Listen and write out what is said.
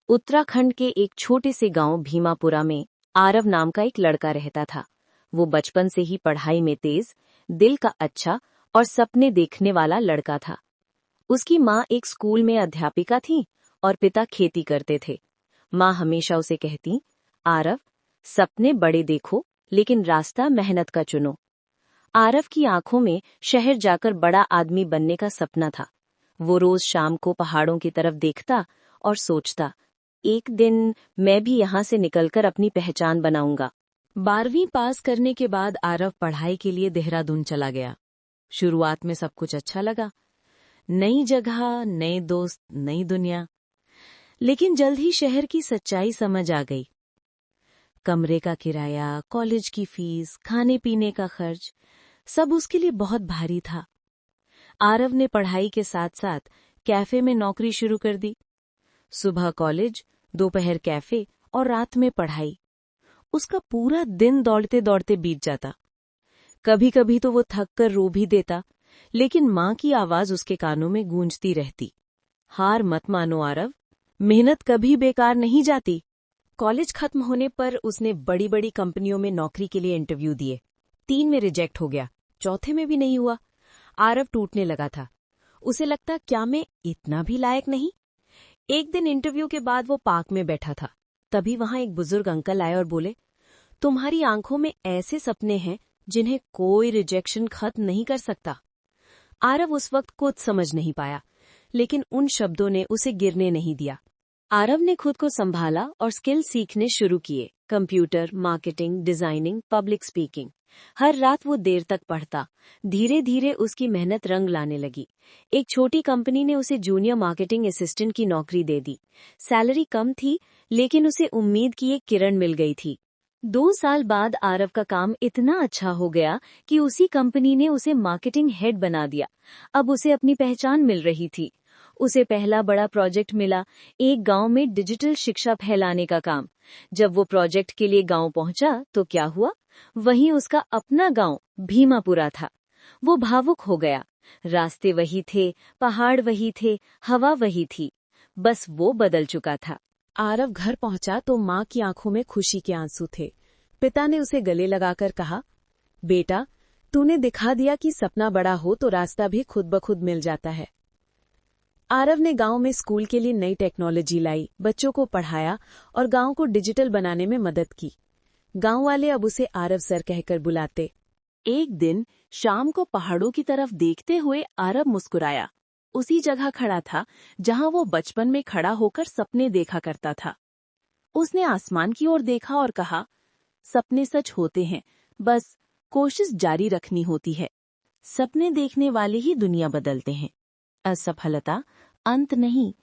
उत्तराखंड के एक छोटे से गांव भीमापुरा में आरव नाम का एक लड़का रहता था। वो बचपन से ही पढ़ाई में तेज, दिल का अच्छा और सपने देखने वाला लड़का था। उसकी माँ एक स्कूल में अध्यापिका थी और पिता खेती करते थे। माँ हमेशा उसे कहती, आरव, सपने बड़े देखो, लेकिन रास्ता मेहनत का चुनो। आरव की आंखों में शहर जाकर बड़ा आदमी बनने का सपना था। वो रोज शाम को पहाड़ों की तरफ देखता और सोचता, एक दिन मैं भी यहाँ से निकलकर अपनी पहचान बनाऊंगा। 12वीं पास करने के बाद आरव पढ़ाई के लिए देहरादून चला गया। शुरुआत में सब कुछ अच्छा लगा, नई जगह, नए दोस्त, नई दुनिया। लेकिन जल्द ही शहर की सच्चाई समझ आ गई। कमरे का किराया, कॉलेज की फीस, खाने पीने का खर्च, सब उसके लिए बहुत भारी था। आरव ने पढ़ाई के साथ साथ कैफे में नौकरी शुरू कर दी। सुबह कॉलेज, दोपहर कैफे और रात में पढ़ाई। उसका पूरा दिन दौड़ते दौड़ते बीत जाता। कभी कभी तो वो थक कर रो भी देता, लेकिन माँ की आवाज उसके कानों में गूंजती रहती, हार मत मानो आरव, मेहनत कभी बेकार नहीं जाती। कॉलेज खत्म होने पर उसने बड़ी बड़ी कंपनियों में नौकरी के लिए इंटरव्यू दिए। 3 में रिजेक्ट हो गया, चौथे में भी नहीं हुआ। आरव टूटने लगा था। उसे लगता, क्या मैं इतना भी लायक नहीं। एक दिन इंटरव्यू के बाद वो पार्क में बैठा था। तभी वहां एक बुजुर्ग अंकल आए और बोले, तुम्हारी आंखों में ऐसे सपने हैं जिन्हें कोई रिजेक्शन खत्म नहीं कर सकता। आरव उस वक्त कुछ समझ नहीं पाया, लेकिन उन शब्दों ने उसे गिरने नहीं दिया। आरव ने खुद को संभाला और स्किल सीखने शुरू किए, computer, marketing, designing, public speaking. हर रात वो देर तक पढ़ता। धीरे धीरे उसकी मेहनत रंग लाने लगी। एक छोटी कंपनी ने उसे जूनियर मार्केटिंग असिस्टेंट की नौकरी दे दी। सैलरी कम थी, लेकिन उसे उम्मीद की एक किरण मिल गई थी। 2 साल बाद आरव का काम इतना अच्छा हो गया कि उसी कंपनी ने उसे मार्केटिंग हेड बना दिया। अब उसे अपनी पहचान मिल रही थी। उसे पहला बड़ा प्रोजेक्ट मिला, एक गांव में डिजिटल शिक्षा फैलाने का काम। जब वो प्रोजेक्ट के लिए गांव पहुंचा तो क्या हुआ, वहीं उसका अपना गांव भीमापुरा था। वो भावुक हो गया। रास्ते वही थे, पहाड़ वही थे, हवा वही थी, बस वो बदल चुका था। आरव घर पहुंचा तो माँ की आंखों में खुशी के आंसू थे। पिता ने उसे गले लगाकर कहा, बेटा, तूने दिखा दिया कि सपना बड़ा हो तो रास्ता भी खुद ब खुद मिल जाता है। आरव ने गांव में स्कूल के लिए नई टेक्नोलॉजी लाई, बच्चों को पढ़ाया और गांव को डिजिटल बनाने में मदद की। गांव वाले अब उसे आरव सर कहकर बुलाते। एक दिन शाम को पहाड़ों की तरफ देखते हुए आरव मुस्कुराया। उसी जगह खड़ा था जहां वो बचपन में खड़ा होकर सपने देखा करता था। उसने आसमान की ओर देखा और कहा, सपने सच होते हैं, बस कोशिश जारी रखनी होती है। सपने देखने वाले ही दुनिया बदलते हैं। असफलता अंत नहीं,